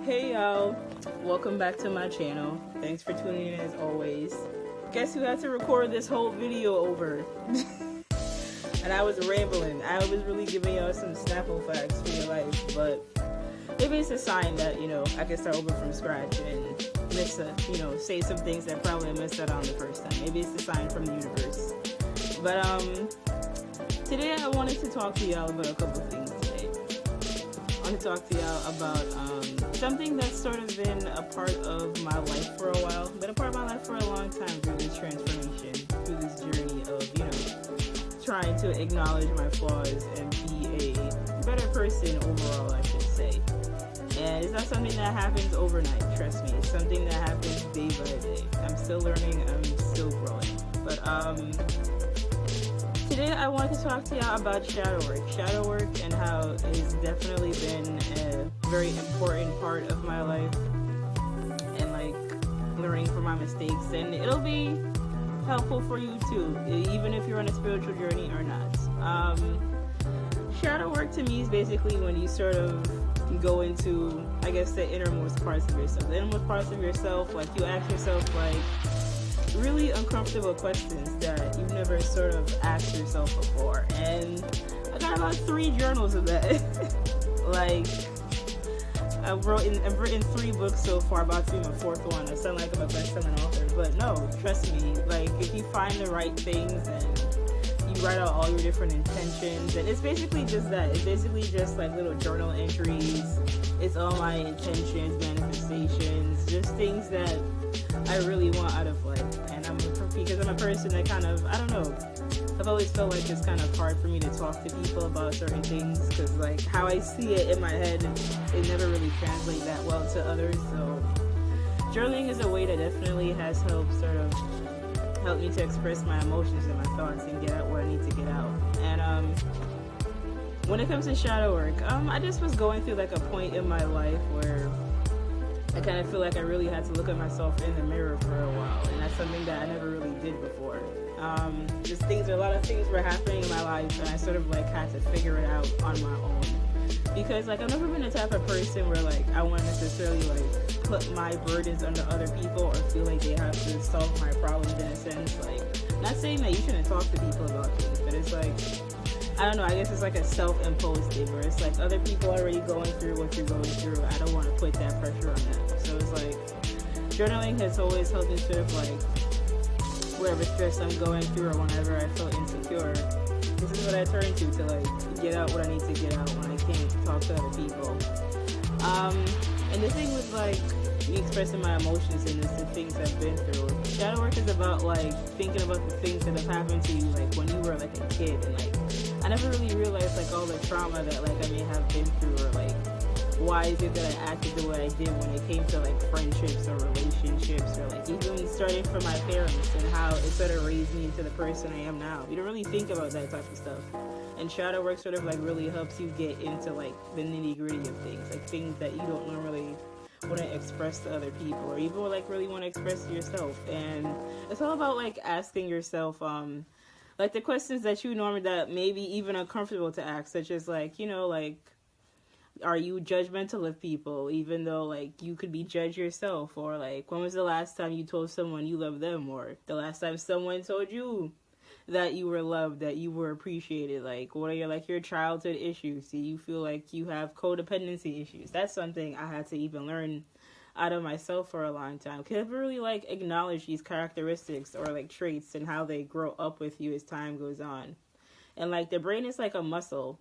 Hey y'all, welcome back to my channel. Thanks for tuning in as always. Guess who had to record this whole video over? And I was rambling. I was really giving y'all some Snapple facts for your life, but maybe it's a sign that, I can start over from scratch and say some things that probably I missed out on the first time. Maybe it's a sign from the universe. But today I wanted to talk to y'all about a couple things today. I want to talk to y'all about something that's sort of been a part of my life for a while, been a part of my life for a long time through this transformation, through this journey of, trying to acknowledge my flaws and be a better person overall, I should say. And it's not something that happens overnight, trust me. It's something that happens day by day. I'm still learning, I'm still growing. But today I wanted to talk to y'all about shadow work. Shadow work and how it has definitely been a very important part of my life. And learning from my mistakes. And it'll be helpful for you too, even if you're on a spiritual journey or not. Shadow work to me is basically when you sort of go into, I guess, the innermost parts of yourself. The innermost parts of yourself, you ask yourself really uncomfortable questions that you've never sort of asked yourself before. And I got about 3 journals of that. I've written 3 books so far, about to be my 4th one. I sound like I'm a best-selling author, but no, trust me. If you find the right things and you write out all your different intentions, and it's basically just that. It's basically just little journal entries. It's all my intentions, manifestations, just things that I really want out of life. And because I'm a person that kind of, I don't know, I've always felt like it's kind of hard for me to talk to people about certain things because how I see it in my head, it never really translates that well to others. So journaling is a way that definitely has helped me to express my emotions and my thoughts and get out what I need to get out. And when it comes to shadow work, I just was going through a point in my life where I kind of feel like I really had to look at myself in the mirror for a while, and that's something that I never really did before. A lot of things were happening in my life, and I sort of had to figure it out on my own. Because I've never been the type of person where I want to necessarily put my burdens under other people or feel like they have to solve my problems in a sense. Not saying that you shouldn't talk to people about things, but it's I don't know, I guess it's a self-imposed thing where it's other people already going through what you're going through. I don't want to put that pressure on them. So it's journaling has always helped me sort of whatever stress I'm going through or whenever I feel insecure, this is what I turn to get out what I need to get out when I can't talk to other people. And the thing with me expressing my emotions and the things I've been through, shadow work is about thinking about the things that have happened to you when you were a kid, and I never really realized all the trauma that I may have been through, or why is it that I acted the way I did when it came to friendships or relationships, or even starting from my parents and how it sort of raised me into the person I am now. You don't really think about that type of stuff. And shadow work sort of really helps you get into the nitty-gritty of things, things that you don't normally want to express to other people, or even really want to express to yourself. And it's all about asking yourself the questions that you normally, that maybe even uncomfortable to ask, such as are you judgmental of people even though you could be judged yourself, or when was the last time you told someone you love them, or the last time someone told you that you were loved, that you were appreciated? What are your childhood issues? Do you feel you have codependency issues? That's something I had to even learn out of myself for a long time, because I never really acknowledge these characteristics or traits and how they grow up with you as time goes on. And the brain is a muscle.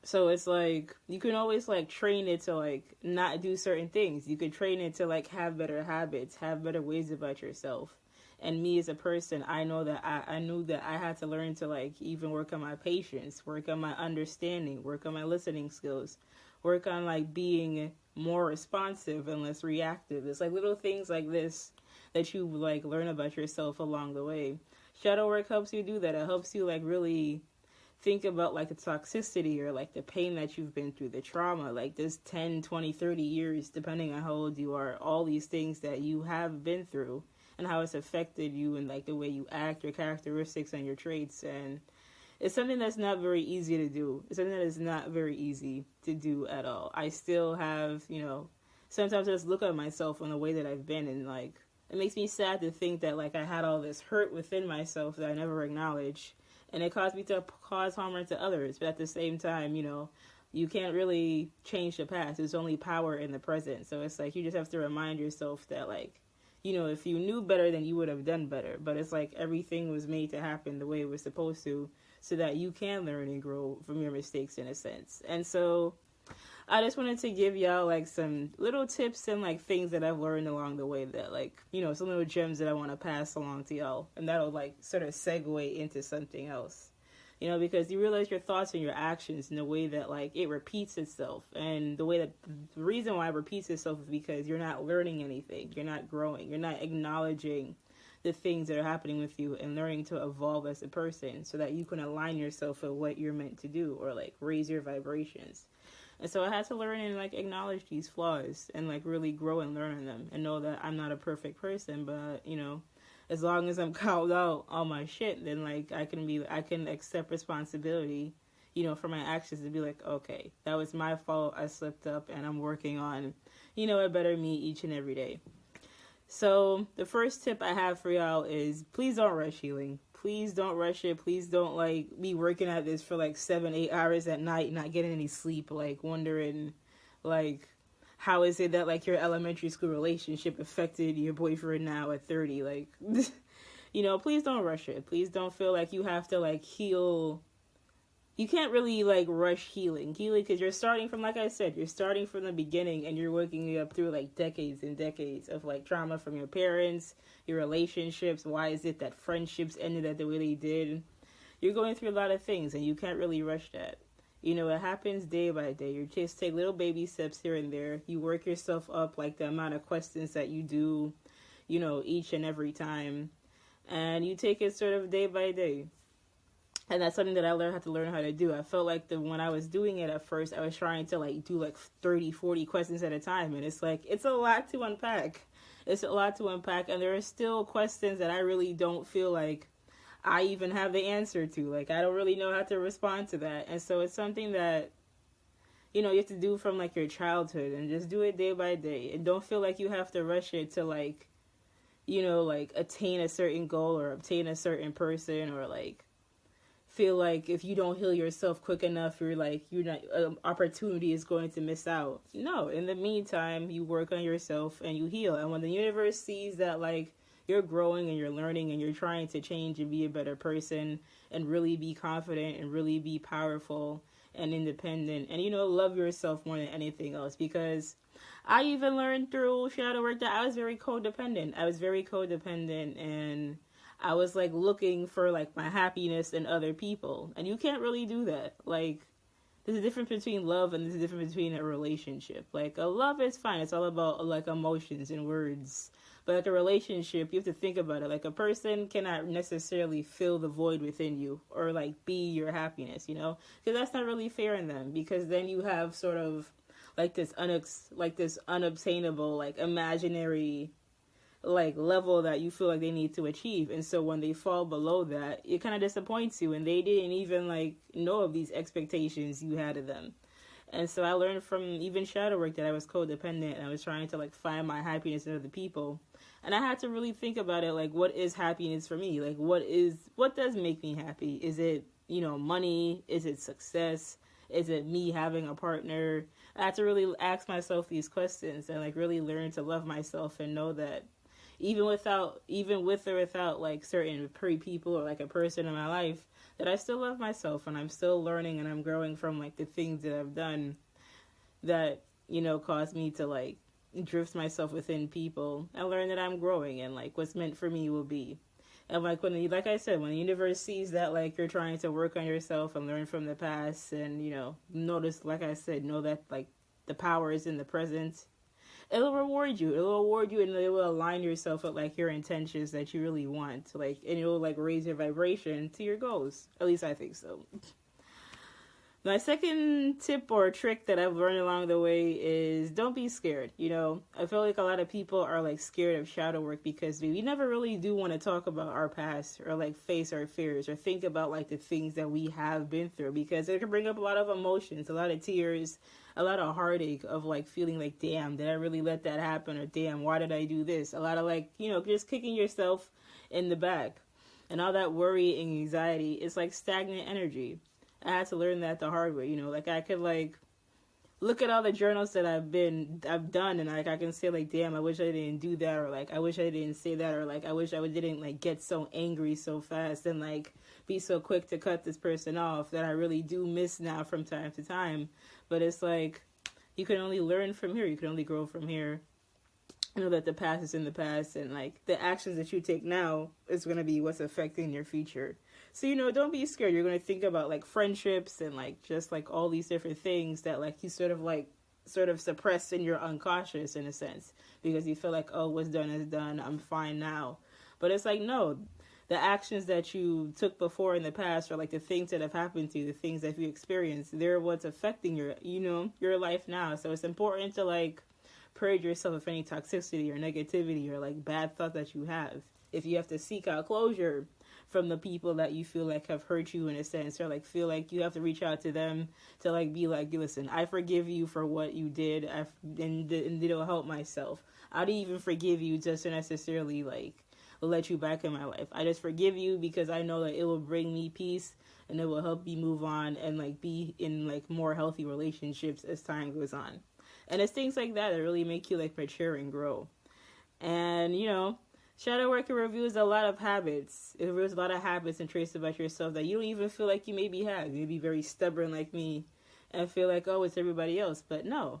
So it's you can always train it to not do certain things. You could train it to have better habits, have better ways about yourself. And me as a person, I know that I knew that I had to learn to even work on my patience, work on my understanding, work on my listening skills, work on being more responsive and less reactive. It's little things like this that you learn about yourself along the way. Shadow work helps you do that. It helps you really think about the toxicity or the pain that you've been through, the trauma, this 10, 20, 30 years, depending on how old you are, all these things that you have been through and how it's affected you and the way you act, your characteristics and your traits. And it's something that's not very easy to do. It's something that is not very easy to do at all. I still have, sometimes I just look at myself in the way that I've been, and like, it makes me sad to think that like I had all this hurt within myself that I never acknowledged, and it caused me to cause harm to others. But at the same time, you can't really change the past. There's only power in the present. So it's like you just have to remind yourself that like, if you knew better, then you would have done better. But it's like everything was made to happen the way it was supposed to, so that you can learn and grow from your mistakes in a sense. And so I just wanted to give y'all like some little tips and like things that I've learned along the way that like, some little gems that I want to pass along to y'all. And that'll like sort of segue into something else. Because you realize your thoughts and your actions in a way that like it repeats itself. And the reason why it repeats itself is because you're not learning anything. You're not growing. You're not acknowledging the things that are happening with you and learning to evolve as a person so that you can align yourself with what you're meant to do or like raise your vibrations. And so I had to learn and like acknowledge these flaws and like really grow and learn on them and know that I'm not a perfect person, but as long as I'm called out on my shit, then like I can accept responsibility, for my actions and be like, okay, that was my fault. I slipped up and I'm working on, a better me each and every day. So the first tip I have for y'all is please don't rush healing. Please don't rush it. Please don't like be working at this for like 7-8 hours at night, not getting any sleep, like wondering like, how is it that like your elementary school relationship affected your boyfriend now at 30? Like, please don't rush it. Please don't feel like you have to like heal. You can't really like rush healing because you're starting from, like I said, you're starting from the beginning and you're working up through like decades and decades of like trauma from your parents, your relationships. Why is it that friendships ended the way they did? You're going through a lot of things and you can't really rush that. It happens day by day. You just take little baby steps here and there. You work yourself up like the amount of questions that you do, each and every time. And you take it sort of day by day. And that's something that I had to learn how to do. I felt like when I was doing it at first, I was trying to like do like 30, 40 questions at a time. And it's like, it's a lot to unpack. It's a lot to unpack. And there are still questions that I really don't feel like I even have the answer to. Like, I don't really know how to respond to that. And so it's something that, you have to do from like your childhood and just do it day by day. And don't feel like you have to rush it to like, like attain a certain goal or obtain a certain person, or like feel like if you don't heal yourself quick enough, you're not, opportunity is going to miss out. No, in the meantime, you work on yourself and you heal. And when the universe sees that like you're growing and you're learning and you're trying to change and be a better person and really be confident and really be powerful and independent and, love yourself more than anything else. Because I even learned through shadow work that I was very codependent. And I was like looking for like my happiness in other people. And you can't really do that. Like, there's a difference between love and there's a difference between a relationship. Like, a love is fine. It's all about like emotions and words. But like a relationship, you have to think about it. Like, a person cannot necessarily fill the void within you or like be your happiness, because that's not really fair in them. Because then you have sort of like this unobtainable, like imaginary, like level that you feel like they need to achieve. And so when they fall below that, it kind of disappoints you, and they didn't even like know of these expectations you had of them. And so I learned from even shadow work that I was codependent and I was trying to like find my happiness in other people. And I had to really think about it, like, what is happiness for me? Like, what does make me happy? Is it, money? Is it success? Is it me having a partner? I had to really ask myself these questions and like really learn to love myself and know that even with or without like certain people or like a person in my life, that I still love myself and I'm still learning and I'm growing from like the things that I've done that, caused me to like drift myself within people. I learned that I'm growing and like what's meant for me will be. And like like I said, when the universe sees that like you're trying to work on yourself and learn from the past and, notice, like I said, know that like the power is in the present, it'll reward you. And it will align yourself with like your intentions that you really want. Like, and it will like raise your vibration to your goals. At least I think so. My second tip or trick that I've learned along the way is don't be scared. I feel like a lot of people are like scared of shadow work because we never really do want to talk about our past or like face our fears or think about like the things that we have been through, because it can bring up a lot of emotions, a lot of tears, a lot of heartache of like feeling like, damn, did I really let that happen? Or damn, why did I do this? A lot of like, just kicking yourself in the back. And all that worry and anxiety is like stagnant energy. I had to learn that the hard way. Like I could like look at all the journals that I've done, and like I can say like, damn, I wish I didn't do that, or like I wish I didn't say that, or like I wish I didn't like get so angry so fast and like be so quick to cut this person off that I really do miss now from time to time. But it's like you can only learn from here. You can only grow from here. That the past is in the past, and like the actions that you take now is going to be what's affecting your future. So, don't be scared. You're going to think about like friendships and like just like all these different things that like you sort of suppress in your unconscious in a sense, because you feel like, oh, what's done is done. I'm fine now. But it's like, no, the actions that you took before in the past, or like the things that have happened to you, the things that you experienced, they're what's affecting your life now. So it's important to like purge yourself of any toxicity or negativity or like bad thought that you have. If you have to seek out closure from the people that you feel like have hurt you in a sense, or like feel like you have to reach out to them to like be like, listen, I forgive you for what you did, and it'll help myself. I don't even forgive you just to necessarily like let you back in my life. I just forgive you because I know that it will bring me peace and it will help me move on and like be in like more healthy relationships as time goes on. And it's things like that that really make you like mature and grow. And shadow work reveals a lot of habits. It reveals a lot of habits and traits about yourself that you don't even feel like you maybe have. You may be very stubborn like me and feel like, oh, it's everybody else. But no.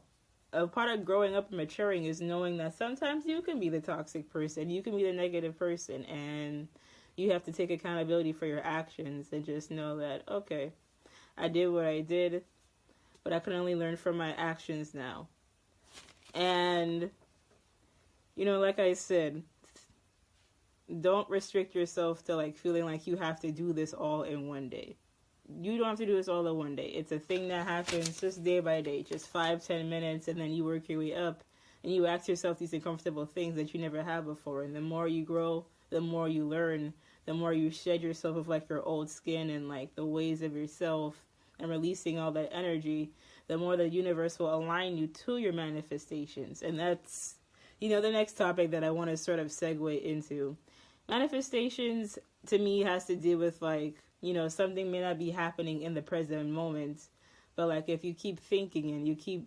A part of growing up and maturing is knowing that sometimes you can be the toxic person. You can be the negative person. And you have to take accountability for your actions and just know that, okay, I did what I did, but I can only learn from my actions now. And, like I said, don't restrict yourself to like feeling like you have to do this all in one day. You don't have to do this all in one day. It's a thing that happens just day by day, just 5-10 minutes, and then you work your way up and you ask yourself these uncomfortable things that you never had before. And the more you grow, the more you learn, the more you shed yourself of like your old skin and like the ways of yourself and releasing all that energy, the more the universe will align you to your manifestations. And that's, the next topic that I want to sort of segue into. Manifestations, to me, has to do with, like, something may not be happening in the present moment, but, like, if you keep thinking and you keep,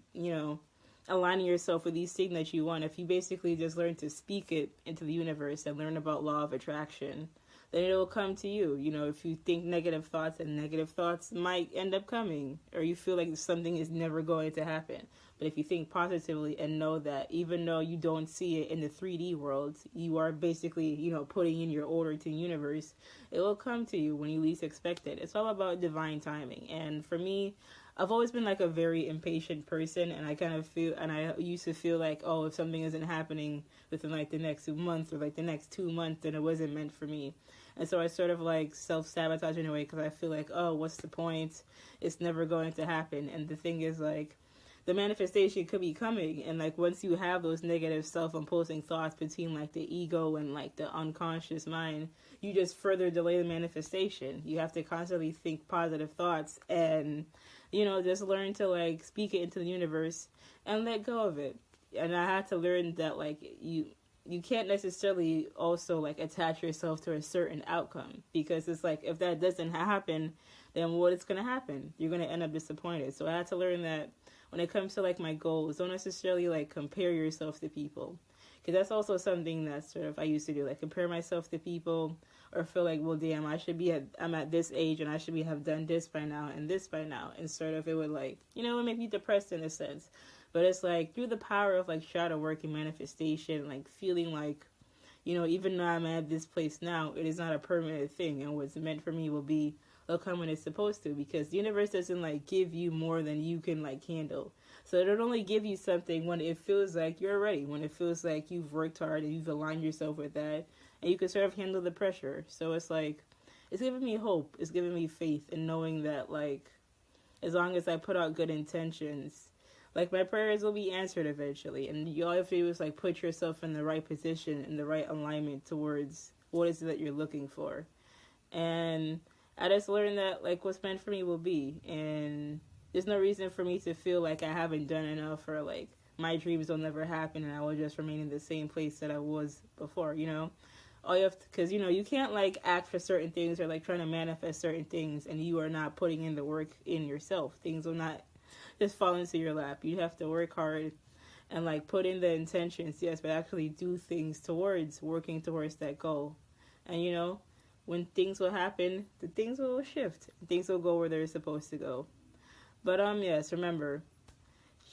aligning yourself with these things that you want, if you basically just learn to speak it into the universe and learn about law of attraction, then it'll come to you. If you think negative thoughts, and negative thoughts might end up coming, or you feel like something is never going to happen. But if you think positively and know that even though you don't see it in the 3D world, you are basically, putting in your order to the universe, it will come to you when you least expect it. It's all about divine timing. And for me, I've always been like a very impatient person, and I used to feel like, oh, if something isn't happening within like the next 2 months or like the next 2 months, then it wasn't meant for me. And so I sort of like self-sabotage in a way, because I feel like, oh, what's the point? It's never going to happen. And the thing is, like, the manifestation could be coming, and like once you have those negative self-imposing thoughts between like the ego and like the unconscious mind, you just further delay the manifestation. You have to constantly think positive thoughts and just learn to like speak it into the universe and let go of it. And I had to learn that like you can't necessarily also like attach yourself to a certain outcome, because it's like if that doesn't happen, then what is going to happen? You're going to end up disappointed. So I had to learn that when it comes to like my goals, don't necessarily like compare yourself to people, because that's also something that sort of I used to do, like compare myself to people, or feel like, well, damn, I'm at this age and I should have done this by now and this by now, and sort of it would like it would make me depressed in a sense. But it's like through the power of like shadow work and manifestation, like feeling like even though I'm at this place now, it is not a permanent thing, and what's meant for me will come when it's supposed to, because the universe doesn't like give you more than you can like handle. So it'll only give you something when it feels like you're ready, when it feels like you've worked hard and you've aligned yourself with that, and you can sort of handle the pressure. So it's like, it's giving me hope, it's giving me faith in knowing that like as long as I put out good intentions, like my prayers will be answered eventually. And you all have to do is like put yourself in the right position, in the right alignment towards what is it that you're looking for. And I just learned that like what's meant for me will be, and there's no reason for me to feel like I haven't done enough, or like my dreams will never happen and I will just remain in the same place that I was before, you know? All you have to, because, you know, you can't like act for certain things or like trying to manifest certain things and you are not putting in the work in yourself. Things will not just fall into your lap. You have to work hard and like put in the intentions, yes, but actually do things towards working towards that goal. And, you know, when things will happen, the things will shift. Things will go where they're supposed to go. But yes, remember,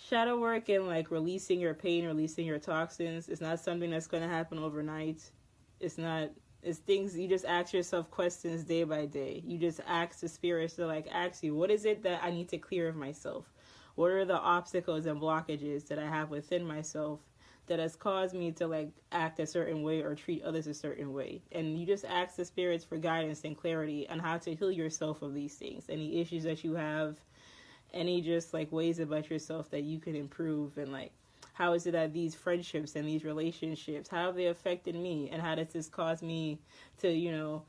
shadow work and like releasing your pain, releasing your toxins is not something that's going to happen overnight. It's not, it's things you just ask yourself questions day by day. You just ask the spirits to like ask you, what is it that I need to clear of myself? What are the obstacles and blockages that I have within myself that has caused me to like act a certain way or treat others a certain way? And you just ask the spirits for guidance and clarity on how to heal yourself of these things, any issues that you have, any just like ways about yourself that you can improve, and like how is it that these friendships and these relationships, how have they affected me, and how does this cause me to, you know,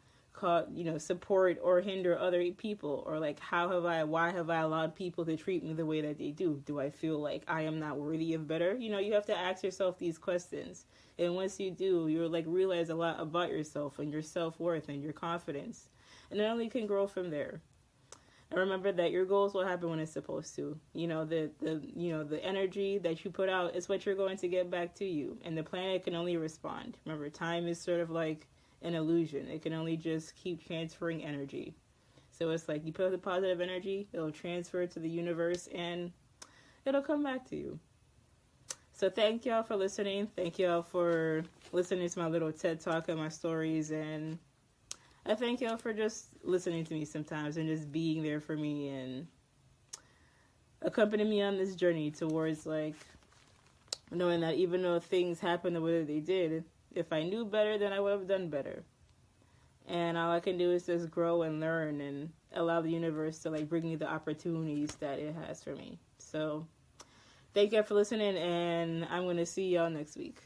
support or hinder other people, or like why have I allowed people to treat me the way that they do? Do I feel like I am not worthy of better? You know, you have to ask yourself these questions, and once you do, you'll like realize a lot about yourself and your self-worth and your confidence, and then only can grow from there. And remember that your goals will happen when it's supposed to. You know, the energy that you put out is what you're going to get back to you. And the planet can only respond. Remember, time is sort of like an illusion. It can only just keep transferring energy. So it's like you put out the positive energy, it'll transfer to the universe, and it'll come back to you. So thank y'all for listening. Thank y'all for listening to my little TED Talk and my stories, and I thank y'all for just listening to me sometimes and just being there for me and accompanying me on this journey towards like knowing that even though things happen the way that they did, if I knew better, then I would have done better. And all I can do is just grow and learn and allow the universe to like bring me the opportunities that it has for me. So thank you for listening, and I'm going to see y'all next week.